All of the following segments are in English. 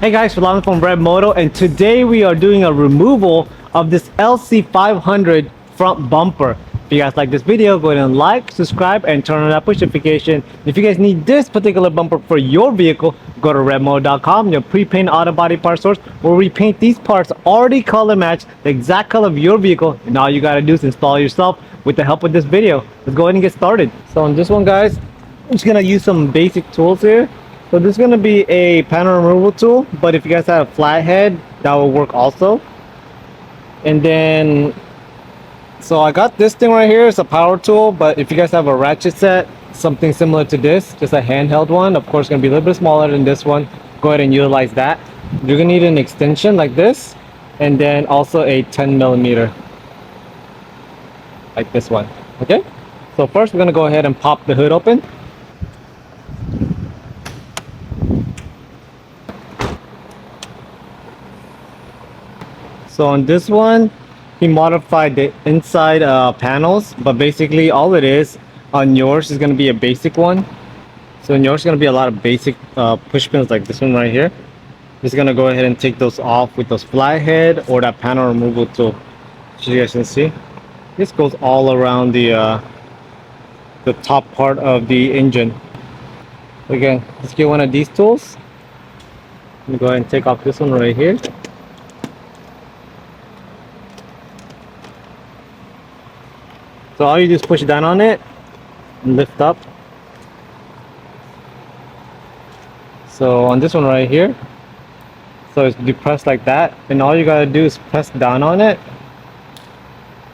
Hey guys, Philon from Red Moto, and today we are doing a removal of this LC500 front bumper. If you guys like this video, go ahead and like, subscribe, and turn on that push notification. If you guys need this particular bumper for your vehicle, go to redmoto.com, your pre-paint auto body part source. We'll repaint these parts already color match the exact color of your vehicle, and all you gotta do is install it yourself with the help of this video. Let's go ahead and get started. So on this one, guys, I'm just gonna use some basic tools here. So this is going to be a panel removal tool, but if you guys have a flathead, that will work also. And then, so I got this thing right here. It's a power tool, but if you guys have a ratchet set, something similar to this, just a handheld one, of course, going to be a little bit smaller than this one. Go ahead and utilize that. You're going to need an extension like this, and then also a 10mm, like this one. Okay. So first, we're going to go ahead and pop the hood open. So on this one, he modified the inside panels, but basically all it is on yours is going to be a basic one. So in yours is going to be a lot of basic push pins like this one right here. Just going to go ahead and take those off with those flathead or that panel removal tool. So you guys can see, this goes all around the top part of the engine. Again, let's get one of these tools. I'm going to go ahead and take off this one right here. So all you do is push down on it and lift up. So on this one right here, so it's depressed like that, and all you gotta do is press down on it,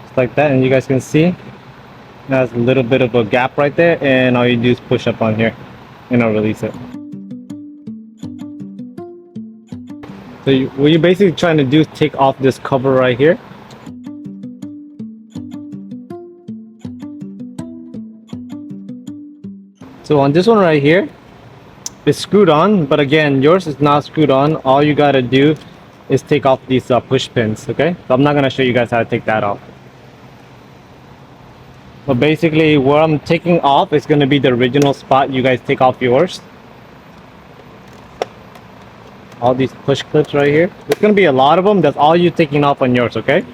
just like that, and you guys can see it has a little bit of a gap right there, and all you do is push up on here and I'll release it. So what you're basically trying to do is take off this cover right here. So on this one right here, it's screwed on, but again, yours is not screwed on. All you gotta do is take off these push pins, okay? So I'm not gonna show you guys how to take that off. But basically, what I'm taking off is gonna be the original spot you guys take off yours. All these push clips right here. There's gonna be a lot of them. That's all you taking off on yours, okay?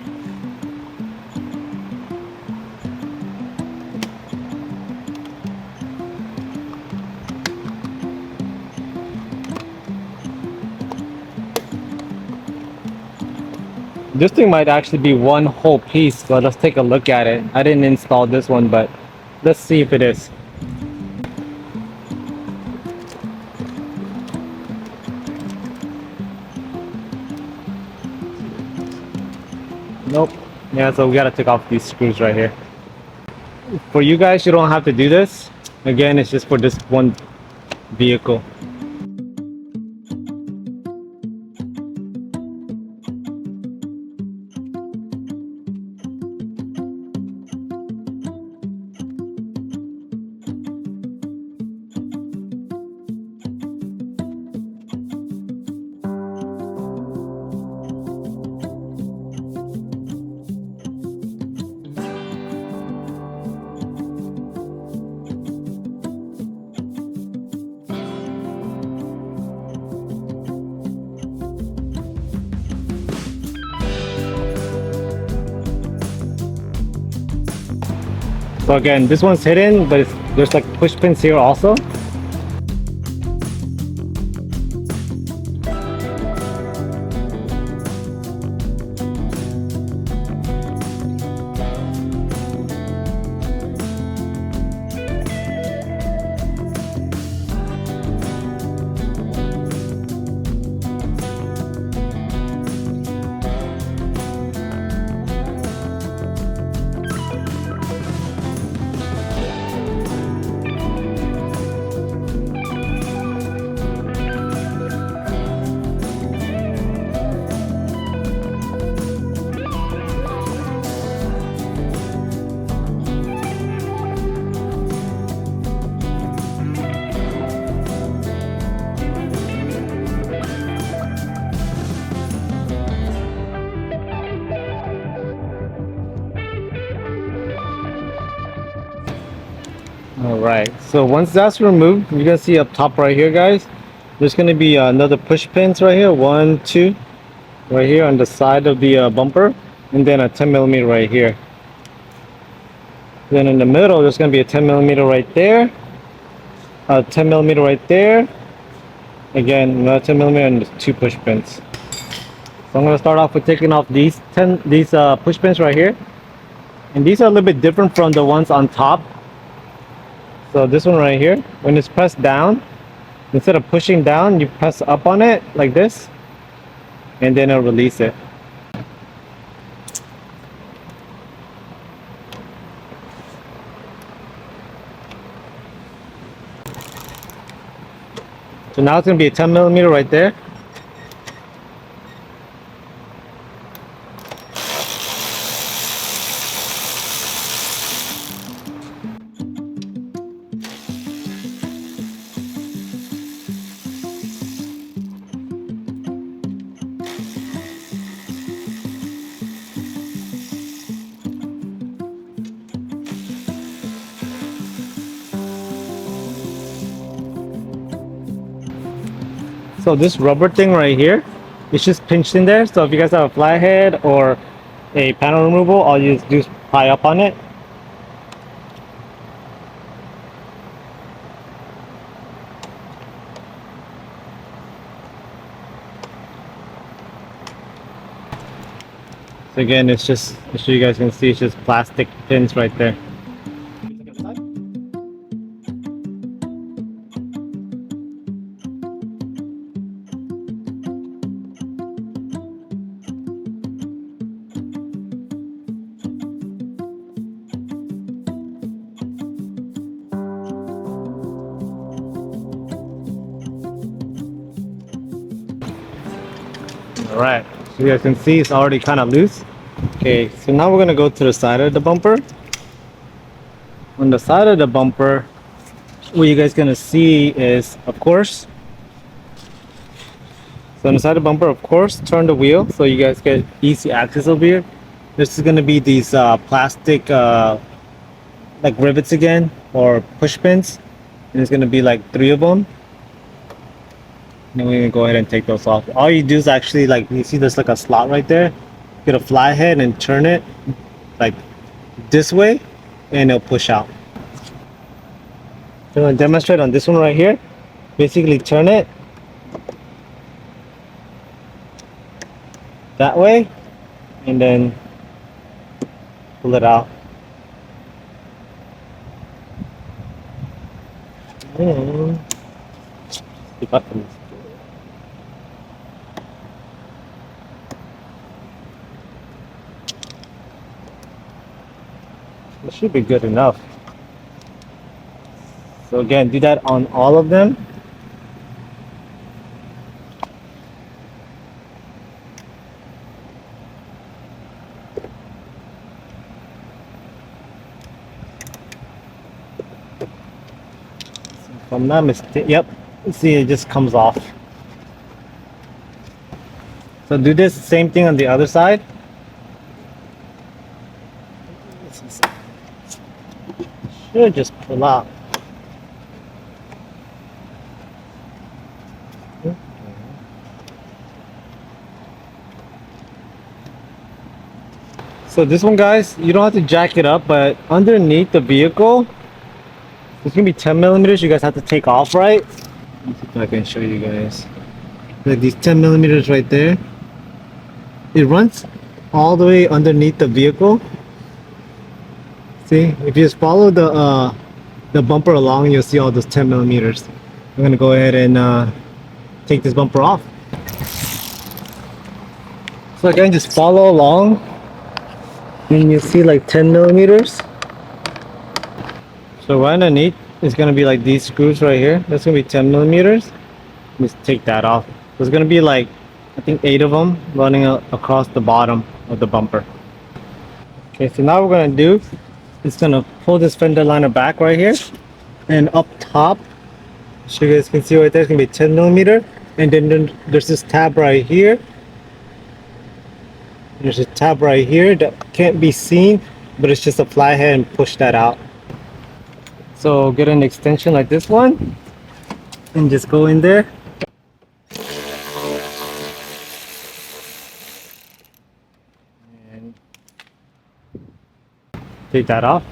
This thing might actually be one whole piece, but let's take a look at it. I didn't install this one, but let's see if it is. Nope. Yeah, so we gotta take off these screws right here. For you guys, you don't have to do this. Again, it's just for this one vehicle. So again, this one's hidden, but there's like push pins here also. Right, so once that's removed, you can see up top right here, guys, there's going to be another push pins right here, one, two, right here on the side of the bumper, and then a 10mm right here. Then in the middle, there's going to be a 10mm right there, a 10mm right there, again another 10mm, and there's two push pins. So I'm going to start off with taking off these push pins right here, and these are a little bit different from the ones on top. So this one right here, when it's pressed down, instead of pushing down, you press up on it like this, and then it'll release it. So now it's going to be a 10mm right there. So this rubber thing right here, it's just pinched in there. So if you guys have a flathead or a panel removal, all you just do is pry up on it. So again, it's just, I'm sure you guys can see, it's just plastic pins right there. Alright, so you guys can see it's already kind of loose. Okay, so now we're going to go to the side of the bumper. On the side of the bumper, what you guys going to see is, of course, so on the side of the bumper, of course, turn the wheel so you guys get easy access over here. This is going to be these plastic like rivets again, or push pins, and it's going to be like 3 of them. Then we're gonna go ahead and take those off. All you do is actually, like, you see there's like a slot right there, get a flathead and turn it like this way, and it'll push out. I'm gonna demonstrate on this one right here. Basically turn it that way and then pull it out. And if I can, it should be good enough. So again, do that on all of them. If I'm not mistaken, yep, see, it just comes off. So do this same thing on the other side. Should just pull out. So this one, guys, you don't have to jack it up, but underneath the vehicle, it's gonna be 10 millimeters. You guys have to take off, right? Let's see if I can show you guys. Like these 10 millimeters right there. It runs all the way underneath the vehicle. See, if you just follow the bumper along, you'll see all those 10 millimeters. I'm gonna go ahead and take this bumper off. So again, just follow along, and you see like 10 millimeters. So right underneath is gonna be like these screws right here. That's gonna be 10 millimeters. Just take that off. There's gonna be like, I think 8 of them running across the bottom of the bumper. Okay, so now what we're gonna do is gonna pull this fender liner back right here, and up top, so you guys can see right there, it's gonna be 10 millimeter, and then there's this tab right here. There's a tab right here that can't be seen, but it's just a flathead and push that out. So get an extension like this one and just go in there. And take that off.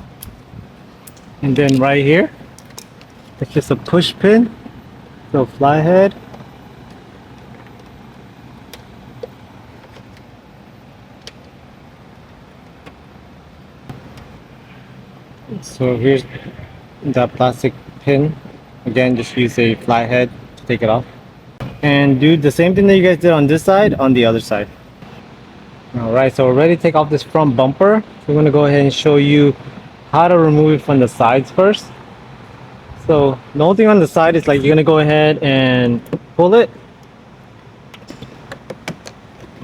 And then right here, it's just a push pin. So fly head. So here's that plastic pin. Again, just use a fly head to take it off. And do the same thing that you guys did on this side, on the other side. Alright, so we're ready to take off this front bumper. We're going to go ahead and show you how to remove it from the sides first. So the only thing on the side is like you're going to go ahead and pull it.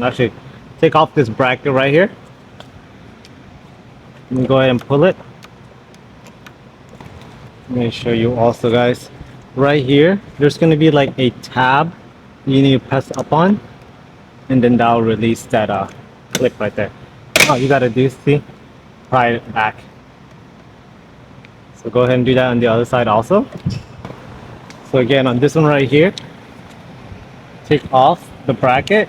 Actually, take off this bracket right here. And go ahead and pull it. Let me show you also, guys. Right here, there's going to be like a tab you need to press up on, and then that'll release that clip right there. All you gotta do, see, pry it back. So go ahead and do that on the other side also. So again, on this one right here, take off the bracket.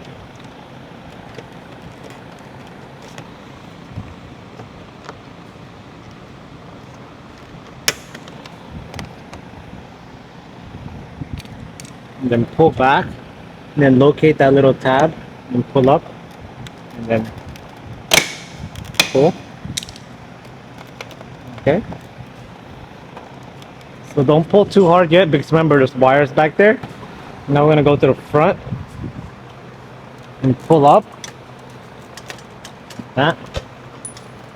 And then pull back, and then locate that little tab and pull up, and then pull. Okay, so don't pull too hard yet, because remember there's wires back there. Now we're going to go to the front and pull up like that.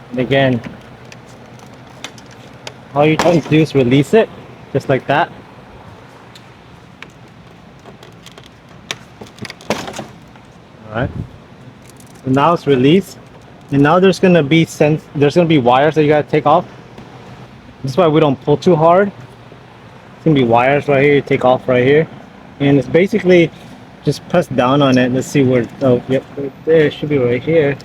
And again, all you're trying to do is release it just like that. Alright, so now it's released, and now there's gonna be wires that you gotta take off. This is why we don't pull too hard. It's gonna be wires right here, you take off right here, and it's basically just press down on it. Let's see where. Oh, yep, right there. It should be right here.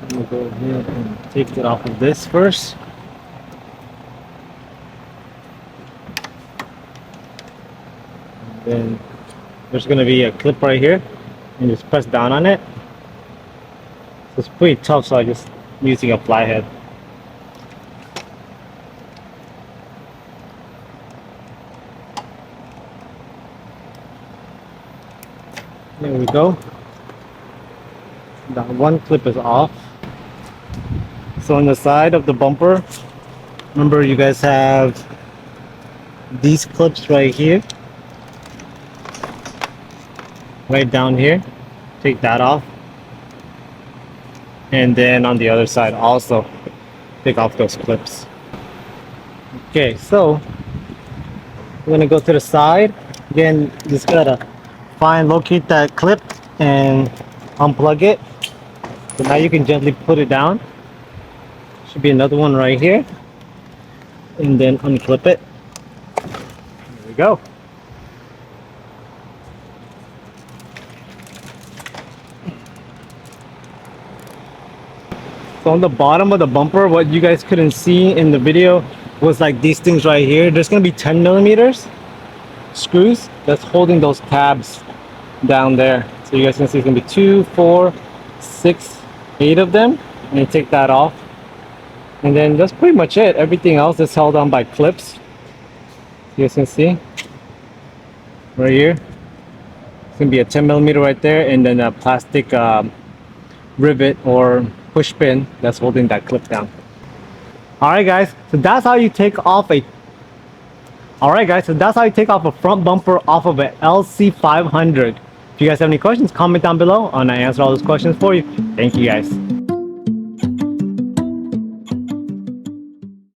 I'm gonna go ahead and take it off of this first. Then there's going to be a clip right here, and just press down on it. So it's pretty tough, so I'm just using a fly head. There we go. That one clip is off. So on the side of the bumper, remember you guys have these clips right here. Right down here, take that off, and then on the other side also take off those clips. Okay, so we're gonna go to the side again. Just gotta locate that clip and unplug it. So now you can gently put it down. Should be another one right here, and then unclip it. There we go. So on the bottom of the bumper, what you guys couldn't see in the video was like these things right here. There's going to be 10mm screws that's holding those tabs down there. So you guys can see it's going to be 2, 4, 6, 8 of them. And you take that off. And then that's pretty much it. Everything else is held on by clips. You guys can see right here. It's going to be a 10mm right there, and then a plastic rivet or push pin that's holding that clip down. Alright guys, so that's how you take off a front bumper off of an LC500. If you guys have any questions, comment down below and I answer all those questions for you. Thank you guys.